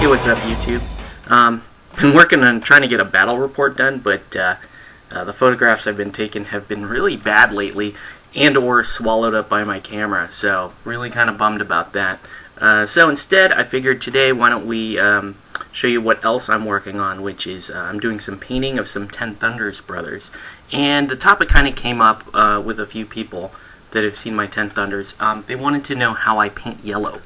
Hey, what's up, YouTube? Been working on trying to get a battle report done, but the photographs I've been taking have been really bad lately, and or swallowed up by my camera, so really kind of bummed about that. So instead, I figured today, why don't we show you what else I'm working on, which is I'm doing some painting of some 10 Thunders brothers. And the topic kind of came up with a few people that have seen my 10 Thunders. They wanted to know how I paint yellow.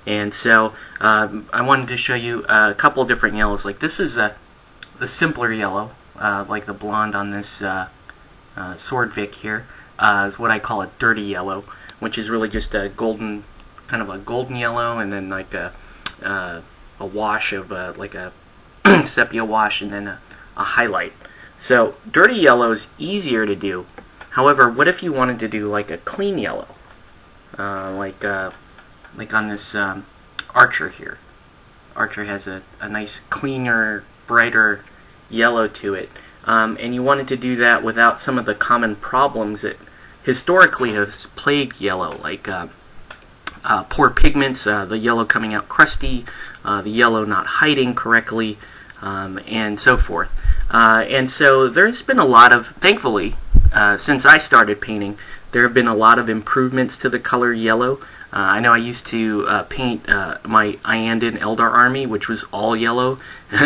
And so I wanted to show you a couple of different yellows. Like this is the simpler yellow, like the blonde on this Sword Vic here, is what I call a dirty yellow, which is really just a golden, kind of a golden yellow, and then like a wash of like a sepia wash, and then a highlight. So dirty yellow is easier to do. However, what if you wanted to do like a clean yellow, like on this Archer here. Archer has a nice, cleaner, brighter yellow to it. And you wanted to do that without some of the common problems that historically have plagued yellow, like poor pigments, the yellow coming out crusty, the yellow not hiding correctly, and so forth. And so there's been a lot of, thankfully, since I started painting, there have been a lot of improvements to the color yellow. I know I used to paint my Iandan Eldar army, which was all yellow,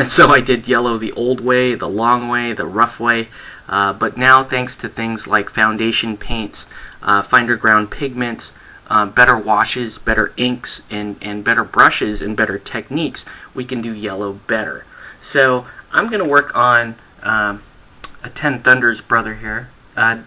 so I did yellow the old way, the long way, the rough way, but now thanks to things like foundation paints, finer ground pigments, better washes, better inks, and better brushes and better techniques, we can do yellow better. So I'm going to work on a 10 Thunders brother here.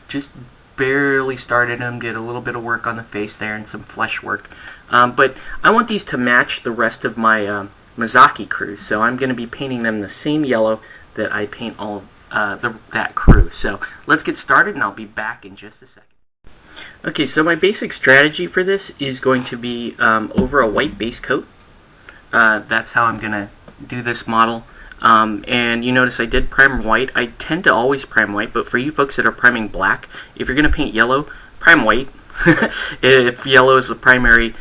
Just barely started him, did a little bit of work on the face there and some flesh work. But I want these to match the rest of my Mizaki crew, so I'm going to be painting them the same yellow that I paint all of that crew. So let's get started, and I'll be back in just a second. Okay, so my basic strategy for this is going to be over a white base coat. That's how I'm going to do this model. And you notice I did prime white. I tend to always prime white, but for you folks that are priming black, if you're going to paint yellow, prime white. If yellow is the primary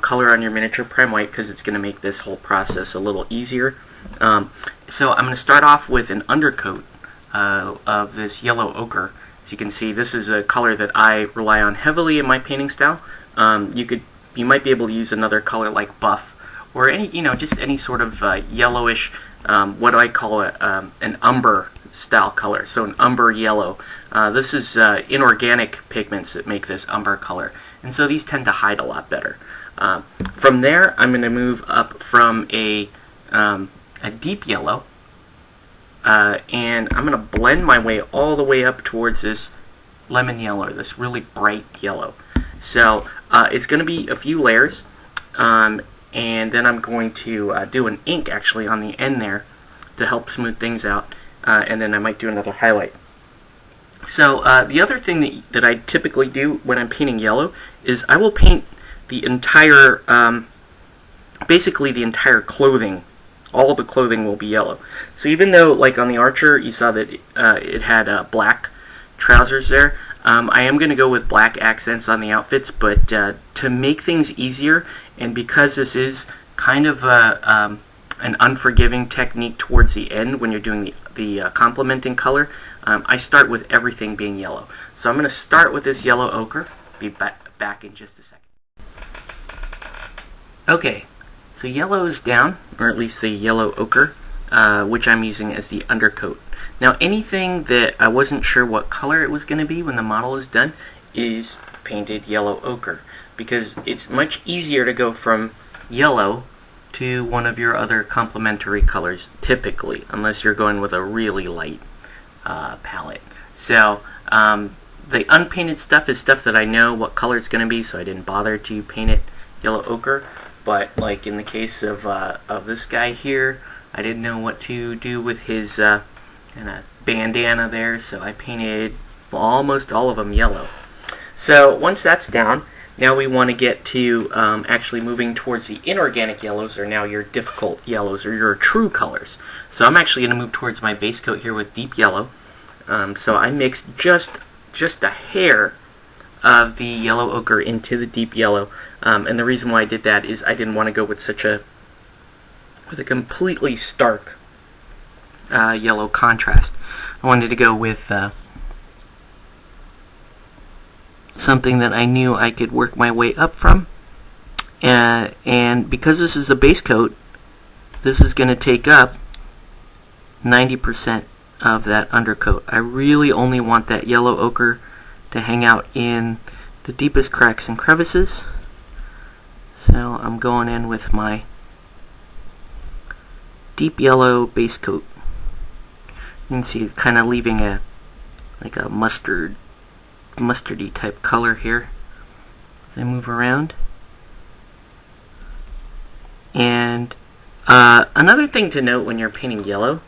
color on your miniature, prime white, because it's going to make this whole process a little easier. So I'm going to start off with an undercoat of this yellow ochre. As you can see, this is a color that I rely on heavily in my painting style. You might be able to use another color like buff, or any, just any sort of yellowish, what I call an umber style color, so an umber yellow. This is inorganic pigments that make this umber color, and so these tend to hide a lot better. From there, I'm going to move up from a deep yellow, and I'm going to blend my way all the way up towards this lemon yellow, this really bright yellow. So it's going to be a few layers. And then I'm going to do an ink actually on the end there to help smooth things out, and then I might do another highlight. So the other thing that I typically do when I'm painting yellow is I will paint the entire, basically the entire clothing. All of the clothing will be yellow. So even though, like on the Archer, you saw that it had black trousers there, I am going to go with black accents on the outfits, but to make things easier, and because this is kind of an unforgiving technique towards the end when you're doing the complementing color, I start with everything being yellow. So I'm going to start with this yellow ochre. Be back in just a second. Okay, so yellow is down, or at least the yellow ochre, which I'm using as the undercoat. Now anything that I wasn't sure what color it was going to be when the model is done is painted yellow ochre, because it's much easier to go from yellow to one of your other complementary colors, typically, unless you're going with a really light palette. So the unpainted stuff is stuff that I know what color it's going to be, so I didn't bother to paint it yellow ochre. But like in the case of this guy here, I didn't know what to do with his kind of bandana there, so I painted almost all of them yellow. So once that's down, now we want to get to actually moving towards the inorganic yellows, or now your difficult yellows, or your true colors. So I'm actually going to move towards my base coat here with deep yellow. So I mixed just a hair of the yellow ochre into the deep yellow, and the reason why I did that is I didn't want to go with such a with a completely stark yellow contrast. I wanted to go with something that I knew I could work my way up from, and because this is a base coat, this is going to take up 90% of that undercoat. I really only want that yellow ochre to hang out in the deepest cracks and crevices, so I'm going in with my deep yellow base coat. You can see it's kind of leaving a mustardy type color here as I move around. And another thing to note when you're painting yellow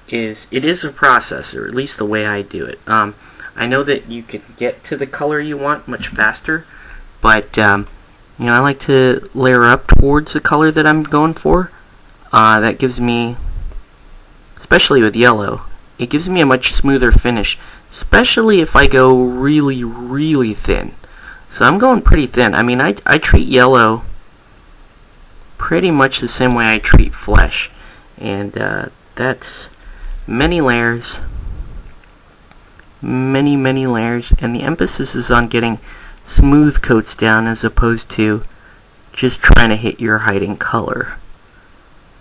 is it is a process, or at least the way I do it. I know that you can get to the color you want much faster, but I like to layer up towards the color that I'm going for. That gives me, especially with yellow, it gives me a much smoother finish, especially if I go really, really thin. So I'm going pretty thin. I mean, I treat yellow pretty much the same way I treat flesh, and that's many layers, many layers, and the emphasis is on getting smooth coats down as opposed to just trying to hit your hiding color.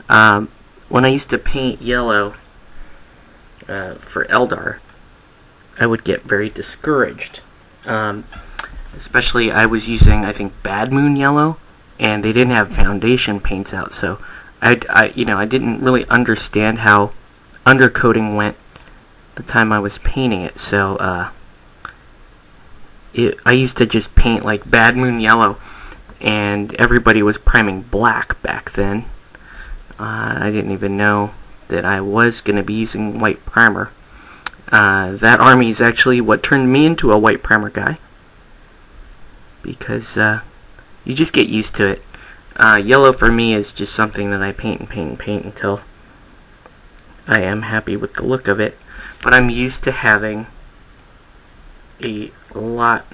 When I used to paint yellow for Eldar, I would get very discouraged. Especially I was using, I think, Bad Moon yellow, and they didn't have foundation paints out, so I didn't really understand how undercoating went the time I was painting it. So I used to just paint like Bad Moon yellow, and everybody was priming black back then. I didn't even know that I was going to be using white primer. That army is actually what turned me into a white primer guy, because you just get used to it. Yellow for me is just something that I paint until I am happy with the look of it. But I'm used to having a lot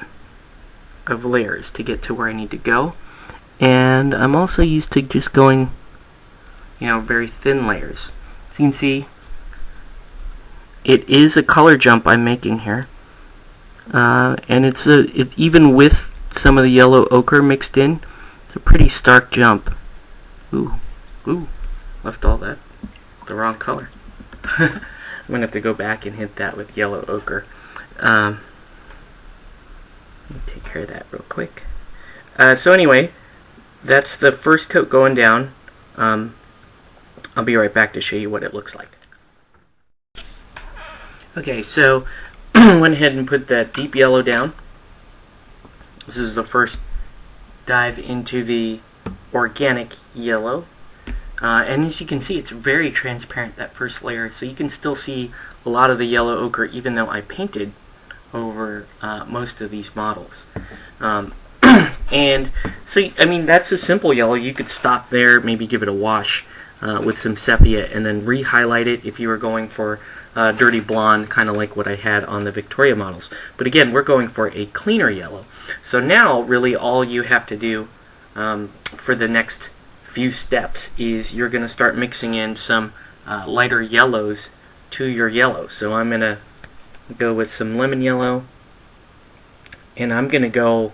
of layers to get to where I need to go, and I'm also used to just going, very thin layers. So you can see it is a color jump I'm making here, and it's even with some of the yellow ochre mixed in, it's a pretty stark jump. Ooh, left all that the wrong color. I'm gonna have to go back and hit that with yellow ochre. Let me take care of that real quick. So anyway, that's the first coat going down. I'll be right back to show you what it looks like. Okay, so went ahead and put that deep yellow down. This is the first dive into the organic yellow. And as you can see, it's very transparent, that first layer, so you can still see a lot of the yellow ochre even though I painted over most of these models. And so, I mean, that's a simple yellow. You could stop there, maybe give it a wash with some sepia, and then re-highlight it if you were going for dirty blonde, kind of like what I had on the Victoria models. But again, we're going for a cleaner yellow. So now, really, all you have to do for the next few steps is you're going to start mixing in some lighter yellows to your yellow. So I'm going to go with some lemon yellow, and I'm going to go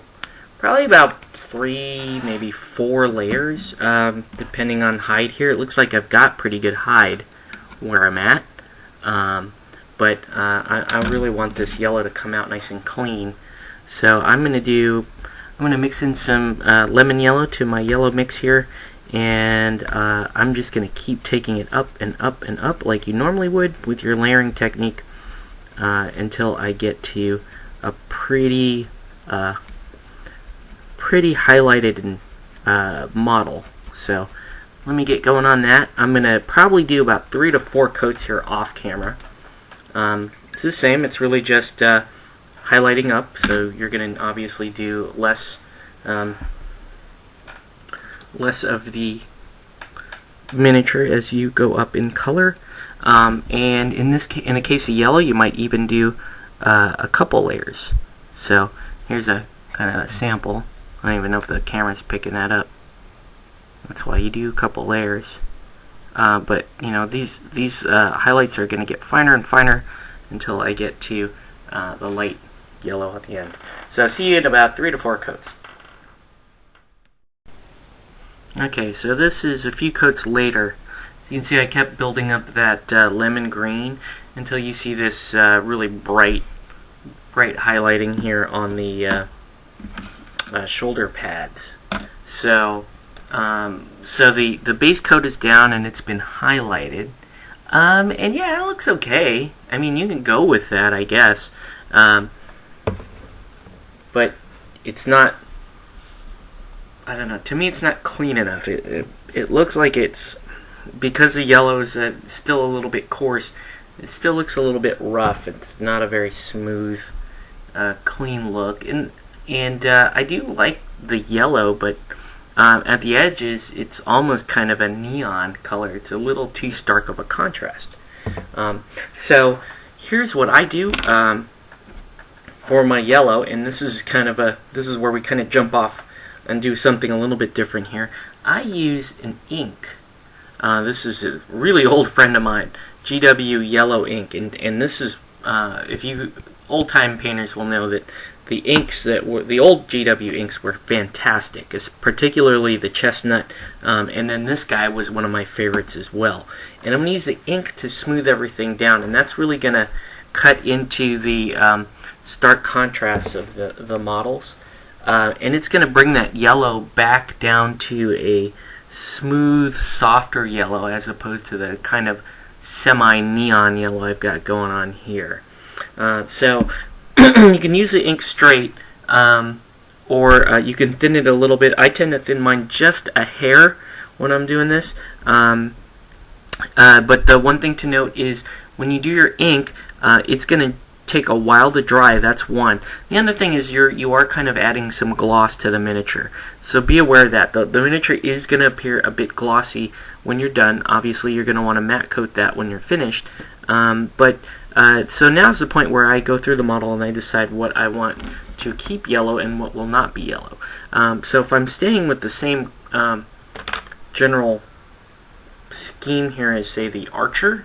probably about 3, maybe 4 layers, depending on hide here. It looks like I've got pretty good hide where I'm at, but I really want this yellow to come out nice and clean. So I'm going to mix in some lemon yellow to my yellow mix here, and I'm just going to keep taking it up and up and up like you normally would with your layering technique until I get to a pretty highlighted model. So let me get going on that. I'm going to probably do about 3 to 4 coats here off camera. It's the same, it's really just highlighting up, so you're going to obviously do less of the miniature as you go up in color. And in the case of yellow, you might even do a couple layers. So here's a kind of a sample. I don't even know if the camera's picking that up. That's why you do a couple layers. but you know, these highlights are going to get finer and finer until I get to the light yellow at the end. So see you in about 3 to 4 coats. Okay, so this is a few coats later. You can see I kept building up that lemon green until you see this really bright highlighting here on the shoulder pads. So the base coat is down and it's been highlighted. And yeah, it looks okay. I mean, you can go with that, I guess. But it's not, I don't know, to me it's not clean enough. It looks like it's, because the yellow is still a little bit coarse, it still looks a little bit rough. It's not a very smooth, clean look. And I do like the yellow, but at the edges it's almost kind of a neon color. It's a little too stark of a contrast. So here's what I do for my yellow, and this is where we kind of jump off and do something a little bit different here. I use an ink. This is a really old friend of mine, GW yellow ink, and this is, if you old-time painters will know that the inks that were, the old GW inks were fantastic, particularly the chestnut, and then this guy was one of my favorites as well. And I'm going to use the ink to smooth everything down, and that's really going to cut into the stark contrasts of the models. And it's going to bring that yellow back down to a smooth, softer yellow as opposed to the kind of semi-neon yellow I've got going on here. So you can use the ink straight, or you can thin it a little bit. I tend to thin mine just a hair when I'm doing this. But the one thing to note is when you do your ink, it's going to take a while to dry. That's one. The other thing is you are kind of adding some gloss to the miniature, so be aware of that. The miniature is going to appear a bit glossy when you're done. Obviously you're going to want to matte coat that when you're finished, so now's the point where I go through the model and I decide what I want to keep yellow and what will not be yellow. So if I'm staying with the same general scheme here as, say, the Archer,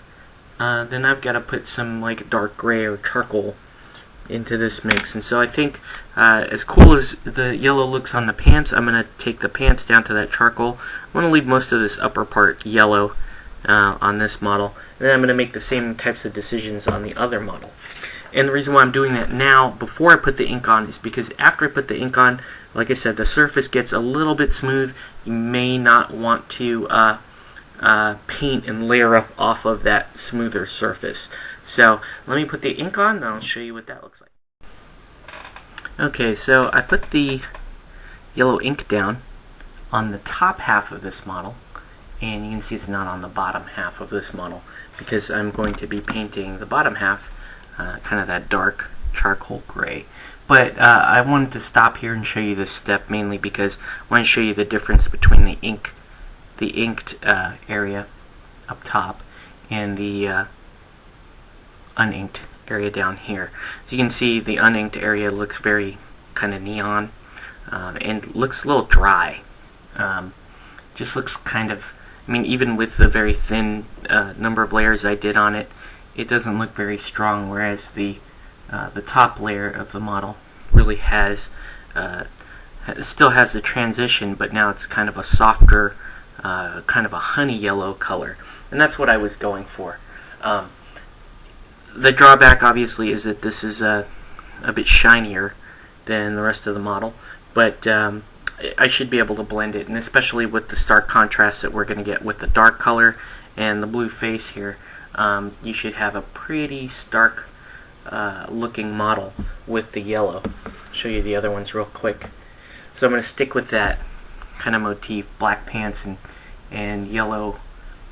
then I've got to put some like dark gray or charcoal into this mix. And so I think as cool as the yellow looks on the pants, I'm going to take the pants down to that charcoal. I'm going to leave most of this upper part yellow on this model, and then I'm going to make the same types of decisions on the other model. And the reason why I'm doing that now before I put the ink on is because after I put the ink on, like I said, the surface gets a little bit smooth. You may not want to paint and layer up off of that smoother surface. So let me put the ink on and I'll show you what that looks like. Okay, so I put the yellow ink down on the top half of this model, and you can see it's not on the bottom half of this model because I'm going to be painting the bottom half kind of that dark charcoal gray. But I wanted to stop here and show you this step mainly because I want to show you the difference between the inked area up top and the uninked area down here. So you can see the uninked area looks very kind of neon and looks a little dry. Just looks kind of, I mean, even with the very thin number of layers I did on it, it doesn't look very strong, whereas the top layer of the model really has still has the transition, but now it's kind of a softer, kind of a honey yellow color, and that's what I was going for. The drawback obviously is that this is a bit shinier than the rest of the model, but I should be able to blend it, and especially with the stark contrast that we're going to get with the dark color and the blue face here, you should have a pretty stark looking model with the yellow. I'll show you the other ones real quick. So I'm going to stick with that kind of motif, black pants and yellow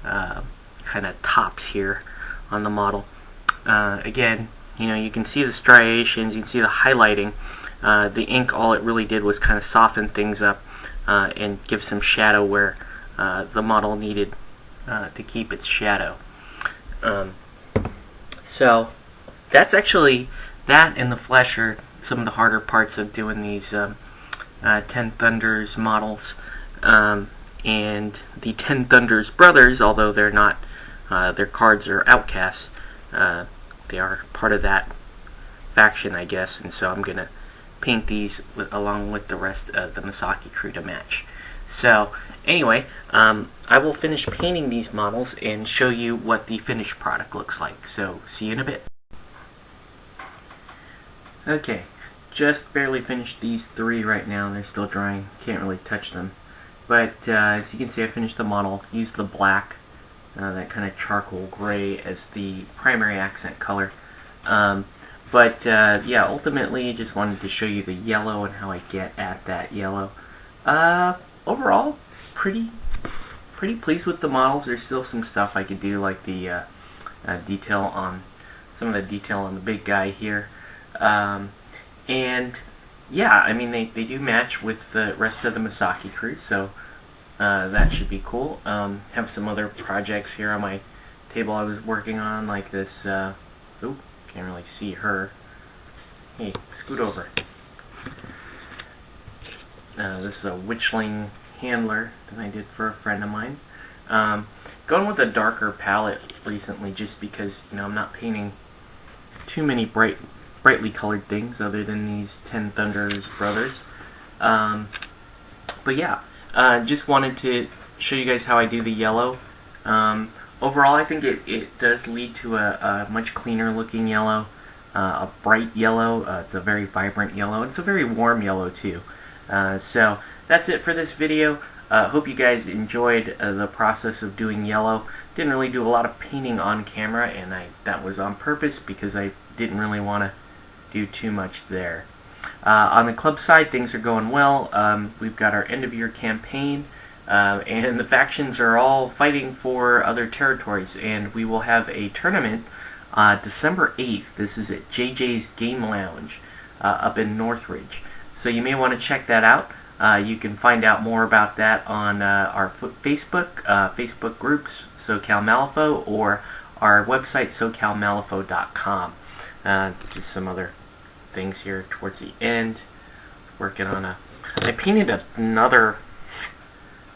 kind of tops here on the model. Again, you know, you can see the striations, you can see the highlighting. The ink, all it really did was kind of soften things up and give some shadow where the model needed to keep its shadow. So that's actually, that and the flesh are some of the harder parts of doing these 10 Thunders models. and the Ten Thunders brothers, although they're not, their cards are outcasts, they are part of that faction, I guess, and so I'm going to paint these along with the rest of the Misaki crew to match. So anyway, I will finish painting these models and show you what the finished product looks like. So see you in a bit. Okay, just barely finished these three right now. They're still drying, can't really touch them. But as you can see, I finished the model, used the black, that kind of charcoal gray as the primary accent color. Yeah, ultimately just wanted to show you the yellow and how I get at that yellow. Overall, pretty pleased with the models. There's still some stuff I could do, like the detail on some of the detail on the big guy here. And yeah, I mean, they do match with the rest of the Misaki crew, so that should be cool. Have some other projects here on my table I was working on, like this. Ooh, can't really see her. Hey, scoot over. This is a witchling handler that I did for a friend of mine. Going with a darker palette recently, just because I'm not painting too many brightly colored things other than these Ten Thunders brothers. But yeah, just wanted to show you guys how I do the yellow. Overall, I think it does lead to a much cleaner looking yellow, a bright yellow. It's a very vibrant yellow. It's a very warm yellow too. So that's it for this video. Hope you guys enjoyed the process of doing yellow. Didn't really do a lot of painting on camera, and that was on purpose because I didn't really want to do too much there. On the club side, things are going well. We've got our end of year campaign, and the factions are all fighting for other territories, and we will have a tournament December 8th. This is at JJ's Game Lounge up in Northridge. So you may want to check that out. You can find out more about that on our Facebook groups, SoCal Malifaux, or our website, SoCalMalifaux.com. Just some other things here towards the end. Working on I painted another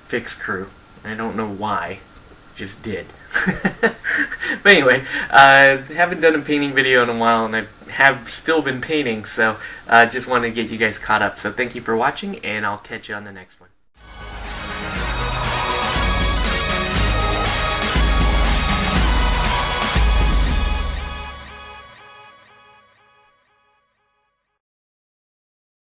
fixed crew. I don't know why. Just did. But anyway, haven't done a painting video in a while, and I have still been painting, so just wanted to get you guys caught up. So thank you for watching, and I'll catch you on the next one.